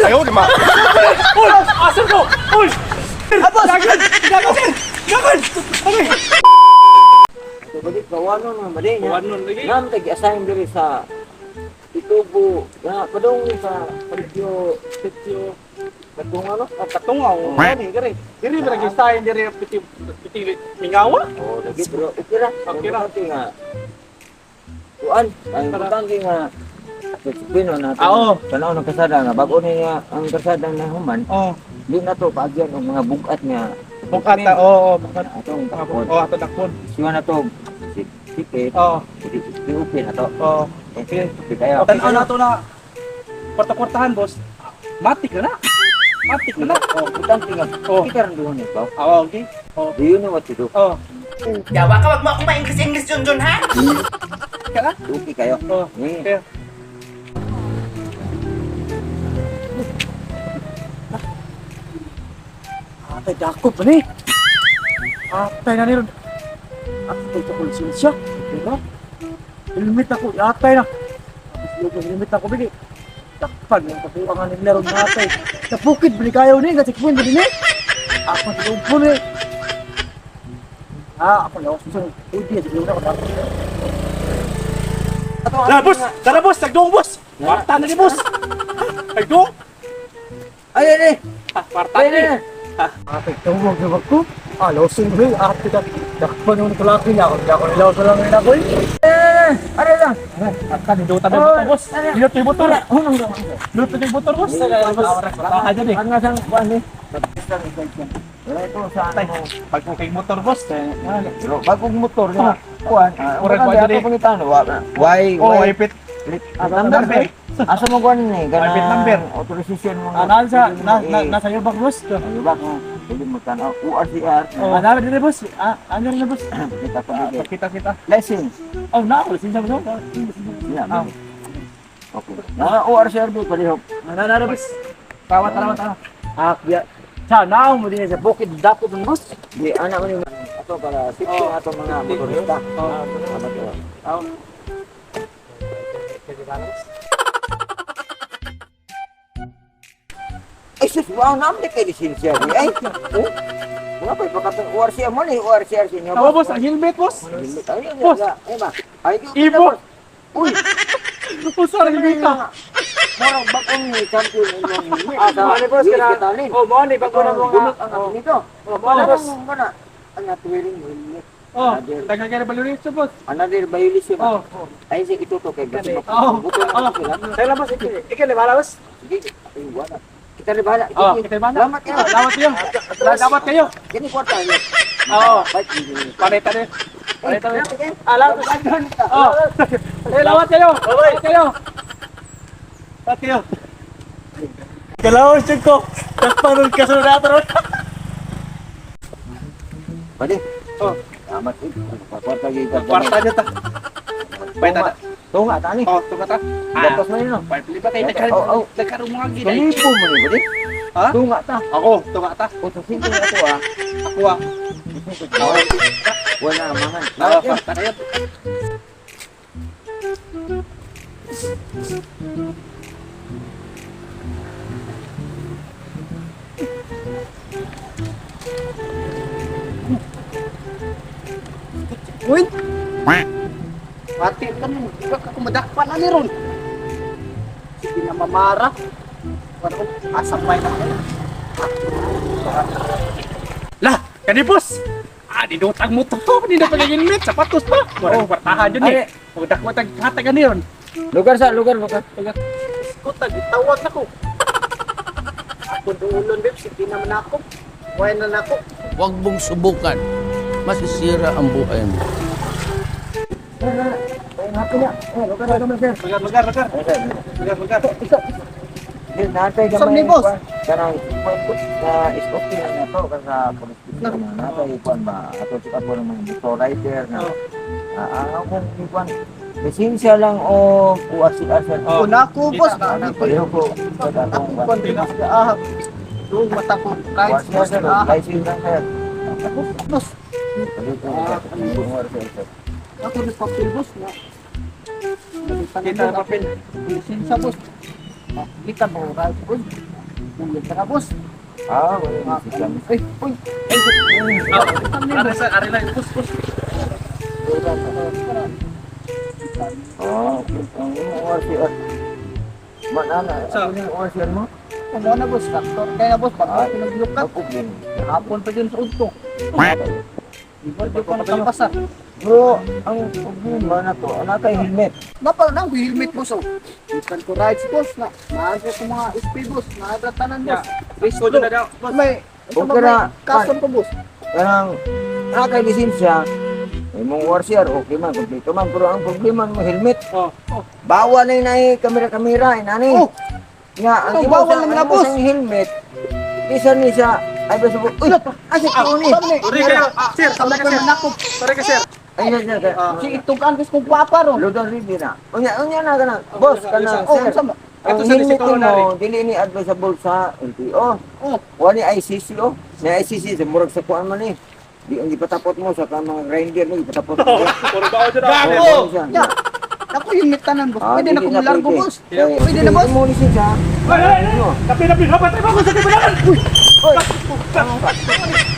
Ayaw di ma. Uy! Asal ko! Uy! Jangan! Jangan! Jangan! Okay. Balik kawanon man balik nya. Kawanon lagi. Nam tag-assign diri sa Itubo. Ya, padung sa Sitio Katong ano? Katungaw. Ani gari. Diri ba nag-sign diri piti mingawa? Oh, lagi bro. Okay ra. Okay ra. Nga. Tuan, ang importante nga Pino na Oo. tanaw ng kasada nga bago niya ang kasada na human. Oh. Di na to paagyan ang mga bukat nga. Bukata, oo, bukat. Atong takon. Oh, ato dakpon. Siya na to. Tiket. Oh. Di okay na to. Oh. Okay. Kaya. Tanaw na to na kwarta-kwartahan, boss. Matik na na. Matik na na. Oh, importante nga. Oh. Kita rin doon ito. Oo, okay. Oh. Do you know what to do? Oh. Yawa ka, wag mo akong ma-English John ha? Kaya? Okay kayo. Oh. Eh. Kaya. Atay dako pa ni. Atay na niron. Atay sa konsensya. Diba? Helmet ako. Atay na. Helmet ako bili. Takpan yung kapuangan nila ron natay. Napukid bili kayo ni. Gasikpuin bili ni. Ako sa po ni. Ako na. Susung. Hindi. Hindi na ako dapat. Tara boss! Tara boss! Nagdoong boss! Parta na ni boss! Nagdoong! Ay, ay, ay. Parta Ay, na ay, ni! ay. Ate, tawag na ko. Losing mo yung ate ka. Dakpan yung kalaki niya. Kung ako nilaw sa lang nila ko Aray lang. Aka, nilutan na yung motor, boss. Nilutan yung motor. Nilutan yung motor, boss. Baka dyan eh. Ang nga sang kuan ni. Ito sa Tay, ano. pag kung kay motor, boss. Pero bagong motor nga. Kuan. Murag Wala kuan ako dyan eh. pangitan. Why? Oh, ipit. Number ba? Asa mo kuan ni? Private number. Authorization mo. Nasa iyo bang, boss? Ano ba? Pwede mo tanaw. URCR. Ano din boss? Ano rin boss? Kita pa dito. Kita. License. Oh, na, sinsa mo. Yeah. Okay. URCR ba pareho? Ano, boss? Tawat. Biya. Sa now mo din sa bukid dapat ng boss. Di anak mo ni ato para safety ato mga motorista. Ay, sus, wow, naman kay lisensya di. Ay, oh. Mga pa ipakatong URCR mo ni URCR sa inyo. Ano boss? Ang helmet boss? Boss. Ay ba? Ay, Ibo. Uy, Boss, ang helmet ka. marang bakong ni champion imong helmet. Mani boss kana. Oh, mani bago na mo nga. Ang ato nito. Oh, mani boss. Mana? Ang atuwiring helmet. Oh, tagal ka na balurin sa boss. Another violation. Oh. Ay, sige ito kay Gani. Oh. Tayo lang boss. Ikaw na bala boss. Sige, ay, wala. Kita rin bahala. Oh, kita bala. Salamat kayo. Salamat kayo. Kini kwarta niyo. Oo. Bye. Panita din. Alam. Oh. Salamat kayo. Salamat kayo. Salamat kayo. Kalawan siya ko. Tapos ka sa natin. Pwede. Oh. Salamat. Kwarta kita. Kwarta niya ta. Pwede na. Tunga tani. Oh, tuka ta. Gatos na yun. Lipat tayo. Nagkaroon mga gila. Kalipo mo ni pwede. Ha? Tunga ta. Ako, tuka ta. O sa singko na ako ah. Ako ah. Wala mangan. Kwarta kayo. Uy! Pati ka mo, di ba kumadakpan na ni Ron? Sige na mamara. Wala ko, asapay na ko. Lah, kanipos! Dinutang mo to. Hindi na pagiging sapatos pa. Walang kwartahan dyan eh. Magdakmatag hatagan ni Ron. Lugar. Kutag, itawag na ko. Ako doon, Beb, sige naman ako. Kuhay na ako. Huwag mong subukan. Masisira ang buhay mo. Lugar. Natay Saan gamay ni boss? Karang sa iskopin na to kasi police na natay kuan ba ato kita po ng motor rider na ang kuan lisensya lang o URCR sa Oh, nako, boss. pareho ko Ako kontinas ka ahap. Doon mata ko. Kahit boss URCR ka ahap. license lang sir Boss, pareho ko URCR ako na papel, boss. Kita na papel. Lisensya, boss. Kita mo, right, boss. Ulit ka na, boss. Ah, wala si Sam. Ay, uy. Ay, Ari lang, pus. Oh, ang imong ORCR. Manana, Sa- ano yung ORCR mo? ano na, boss? Traktor. Kaya na, boss, pag pinaglukat. Magpugin. Hapon pa din sa udto. Iba, di pa nakapasa. Bro, ang problema na to, anak kay helmet. Napal na, helmet, boss, oh. Ikan ko rides, boss, na. Maaari sa mga SP, boss. Nakadratanan, boss. Race Kodo na daw, boss. May, Okay na. kason pa, boss. Kanang, anak kay lisensya, imong ORCR, okay man, kompleto man. Pero ang problema mo, helmet. Oh. Bawal na yun kamera-kamera, inani. Oh, Nga, ang Oh, imo bawal sa naman na, ang imo boss. sa helmet, isa ni sa, ay ba sa uy, asa ko ni? Sorry kayo. Sir, Sama ko man ako. Sorry ka, sir. Ay, na, Si itugan, gusto kong papa, ro. Lodon Ribe na. Unya na ka na. Boss, ka na, Oh, sir. sama. Ang Ito sa helmet Distrito mo, dili ni advisable sa LTO. Oh, Wala ni ICC, oh. Ni ICC, sa murag sa kuan man eh. Di ang ipatapot mo sa mga grinder mo, ipatapot mo. Puro ba ako dyan? Oo, siya. ya. Ako yung metanan, boss. Ah, Pwede na dili kong largo, pwede. boss. Eh, Pwede na, boss. Mo ni siya. Ano? Tapi hapat tayo sa tibalan. Oy.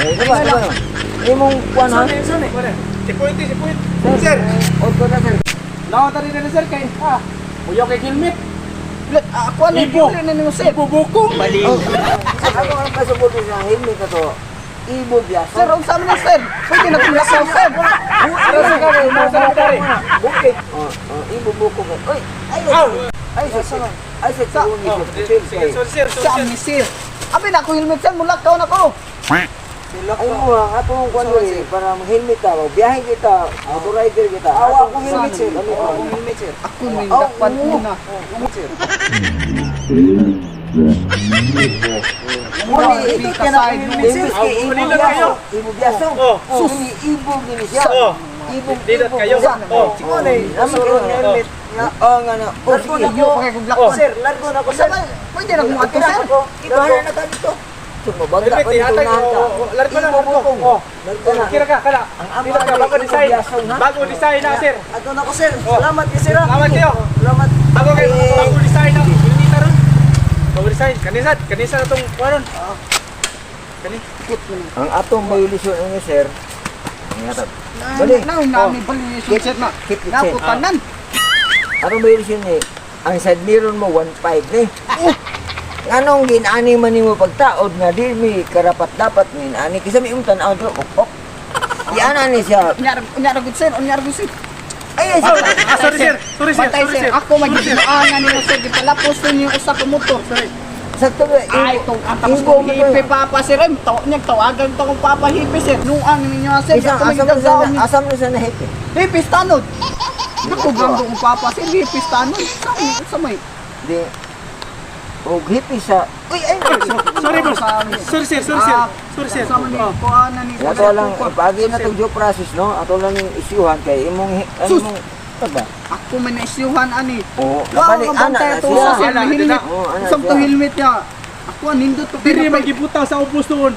Eh, diba? Imong kuan ha? Si Point. Sir. Oto na sir. Lawa tadi na, sir, kay. Ah, Uyaw kay helmet. ako ano, Ibo. hindi na nyo, sir. Bubukong. Bali. Oh, ako ang kasabot sa helmet na to. Ibo biya. Sir, ang sabi na, sir. Pwede na kong lakaw, sir. Ano sa kare? Bukit. Ibo buko ko. Oy, ayo. Ay, sa. Ay, sa tuon ni Sir. Sa amin, sir. Abi na ako helmet, sir. Mulakaw na ko. Ay mo ang atong kuan diri para mag-helmet ta, biyahe kita, motorizer kita. Awa akong helmet sir. Akong helmet sir. Ako may dakpan mo na. Muna itik na helmet sir. Ibo biyaso. Ibo biyaso. Oh. Suni ibo gini siya. Oh. Ibo. Dito kayo. Oh. Muna naman kayo helmet. Nga, nga na. Oh, Largo na ko. Kaya kong Oh, lakpan. sir, largo na ko sir. Pwede na kong ato, sir. Ibahan na ta dito. Sumabagda ko dito na ka. Largo na. Ibo bukong. Oh. Largo na. Kira ka, kana. Ang ama Dito ka, bago ni design. Ibo Biasong, ha? Bago design na, sir. Ato na ko sir. Salamat kayo sir. Salamat kayo. Salamat. Bago kayo, bago design na. Unita ron. Bago design. Kanisa na itong kuwanon. Ang atong violation ano sir? Ang atong. Bali. Nang nami bali, sir na. Keep it safe. Naputanan. Atong violation ni ang side mirror mo 1.5 ni. Anong ginani man nimo pagtaod nga di mi karapat dapat ni ani kisa mi umtan aw do ok. Yana ni siya. Unyara gud, sir. Unyara gud, sir. Ay sir. Sorry, sir. Bantay, sir. Ako mag-iaan nila, sir. Gipalapos ninyo yung usa ko motor, sir. Sakto ba? Ay, itong atapos kong hipi, papa, sir. Tawagan ito kong papa hipi, sir. Nuang ninyo, sir. Isang Ako magdagdaon niyo. asam na sa nahipi. Hipis tanod. Naku, gando kong papa, sir. Hipis tanod. Sa may. Di. Og hipi sa. Uy ay. Sorry, boss. Sorry, sir. Sorry, sir. Sa may kuhanan ni. Ato lang ipagi na tong due process no. Ato lang yung isyuhan kay imong Sus! imong ba? Ako man na-isyuhan, ani. Oo, Wow, bali, mabantay ana na ito siya. sa sir. Ana, Helmet. Oo, ana Isang to siya. helmet niya. Ako, nindot to. Diri magibutaw sa ubos doon.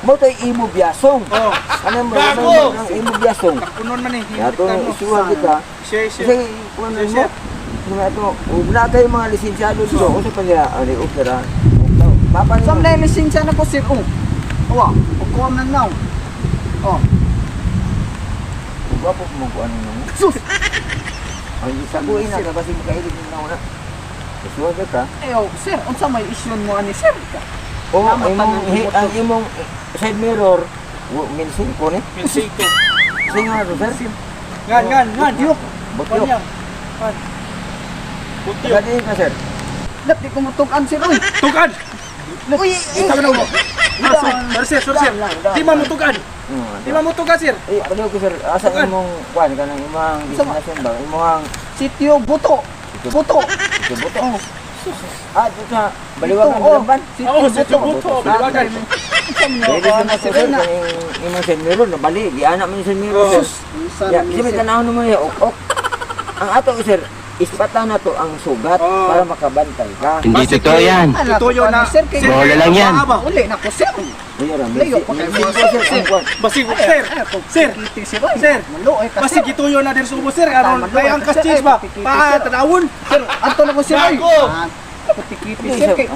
Mo to'y imo biasong. Oh. Ano mo? Gago! Ang imo biasong. Punon man eh. Yato isyuhan kita. Share. Kasi kung ano mo, kung ito, wala kayo mga lisensyado dito. Kung sa pala, ano yung opera. Papa Sam niyo. na lisensya na ko, sir. Oh. Awa, pagkuha na now. Oh. Wapo mo kung ano mo. Sus! Ang isa ko ina ka kasi makahilig mo na una. Isyuhan ka. Ayo, sir, unsa may issue mo ani, sir? Oo, Tama, imong tanong, ang imong side mirror, minsin ko ni. Minsiko. Singa to sir. Ngan. Yok. Butyo. Butyo. Gadi ka sir. Dati ko mutukan, sir. Uy! Tugan. Uy! Tama na mo. Sorry, sir. Di mamutugan. Di mamutugan, sir. Eh, paliw ko sir, asa Tugan. imong kuan ka nang imong destination ba? Imong Sitio Buto. Buto. buto. Oh. Dito sa baliwagan Buto, oh. Balaban. Oo, Sitio Buto. Baliwagan. Pwede sa mga sir, imong side mirror na bali, giana man yung side mirror sir. Ya, kasi may tanahon naman yung ok. Ang ato sir, ispatan na to ang sugat Oh. para makabantay ka. Hindi totoo yan. Tutuyo na. Sir, kay Bola lang yan. Uli na ko, sir. Mayroon, Layo pa kayo mga sir. Basig, sir. Sir. Sir. Malo ay kasi. Basig gituyo na din sa ubos, sir. Aron kaya ang cheese ba? Pa tanawon. Sir, anto na ko sir. Ay. Gago! Kiti-kiti sir kay.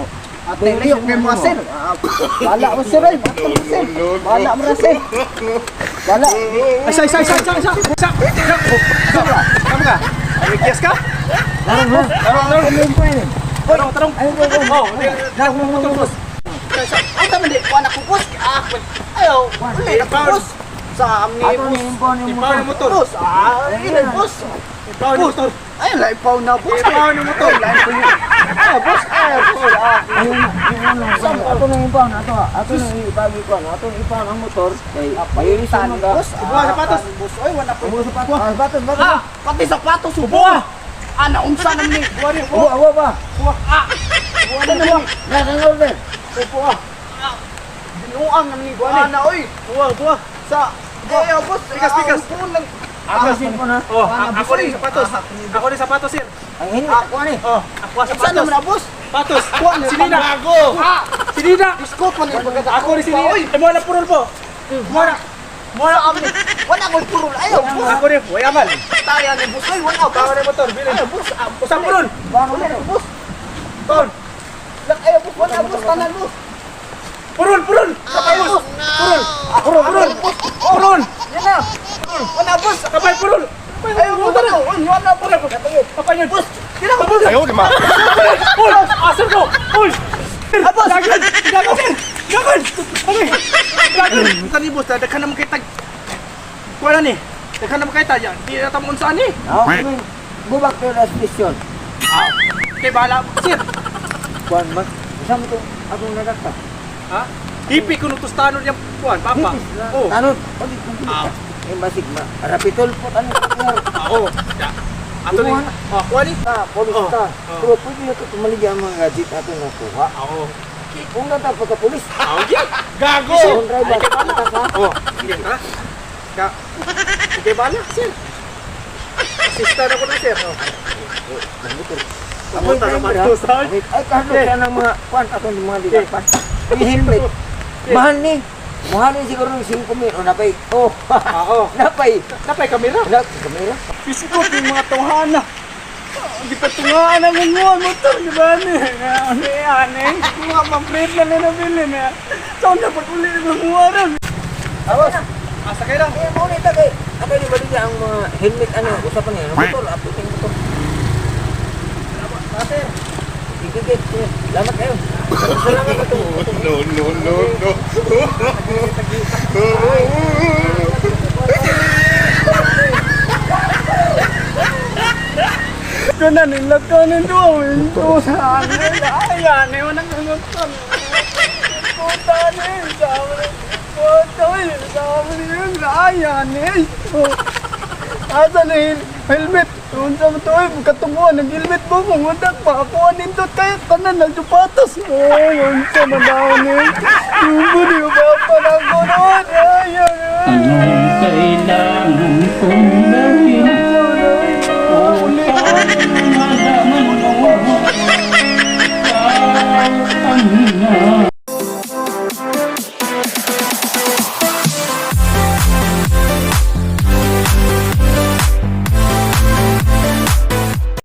Ate liyok kay mo sir. Bala mo sir ay. Bala mo sir. Bala. Isa. Kamu ka? Ay, kiyas ka? Tarong. Tarong. Boss. Ay tama di ko anak ko boss. Ayaw. Uli na boss. Sa amni boss. Ipaw ni motor. Boss. Ilan boss. Ipaw ni motor. Ay la ipaw na boss. Ipaw ni motor. Boss. Ato nang ipaw na ato. Ato nang ibagi ko na. Ato ipaw ang motor. Kay payurisan ka. Boss. Buha sapatos. Boss oy wala ko. Batas. Pati sapatos subo. Ana unsa nang ni? Buwari. Awa ba? Order. Upo Binuang nang ni Ana oy. Buha. Sa boss. Bigas. Akasin ko na. Oh, ako rin sapatos, sir. Ang hinit. Ako ni. Oh, ako Saan sapatos. naman na boss? Sapatos. Kuan Sinina. Bago. Sinina. Disco pa ni pagkata. Ako rin sinina. Ay, mo na purol po. Wala kami. Wala ko puro. Ayaw boss. Ako rin, wayaman. Taya ni boss. Ay wala Tawa na motor, bilin. Ayaw boss. Usang purol. Wala boss. Ton. Ayaw boss. Wala boss. Tanan boss. Purol. Ayaw boss. Purol. Purol. Yan na. Wala boss. Kapay purol. Ayaw boss. Wala boss. Kapay yun. Boss. Kina ko boss. Ayaw, di ma. Pul! Asar ko! Pul! Boss. Lagan! Tani boss, daghan naman kay tag. Kuha na ni. Daghan naman kay tag. Di na tamon saan ni. Okay. Go back to the station. Kay bahala. Sir, Kuan mas. Isang to akong nagakta. ha? Hipi ko nung tostano niya kuhan, papa. Oh. Tanod. Eh basik ma. Rapitol po tanong. Oo. Ato ni. Kuha ni. Polis ka. Pero pwede na ito tumaligyan ang mga gadget natin nakuha. Oo. Kung nata pagka-polis. Gago! Isang driver. Kita ka. Oh, sige ka. Kay bahala, sir. Assistant ako na, sir. Amoy driver ha. Ay kahit siya ng mga kuan atong mga dilapan. Yung helmet. Mahal ni. Mahal ni siguro ng 5,000 o napay. Oh. Oo. Napay. Napay kamera. Kamera. Pisikot yung mga tawhana. Hindi pa tungaan ang mga motor, di ba? Ano mga pamplate na nabili na. Saan na pag-uli ng mga rin? Awas. Asa kayo lang. Eh, mo nita kay. Ako ni balik ang mga helmet ano, usapan niya. Motor, aputing motor. Salamat, sir. Gigit. Salamat kayo. Salamat ito. No. Kana nilakanin doon. Ito sa akin. Ayan, ewan ang nangotan. Kutan eh. Sama yun. Ayan eh. Asa na helmet. Unsa mo to eh. Katunguan ng helmet mo. Mundak pa. Ako anindot kayo. Tanan ng sapatos. Ay, unsa man daw eh. Yung budi ba pa lang ko noon. Ayan eh. Anong kailangan kong gawin?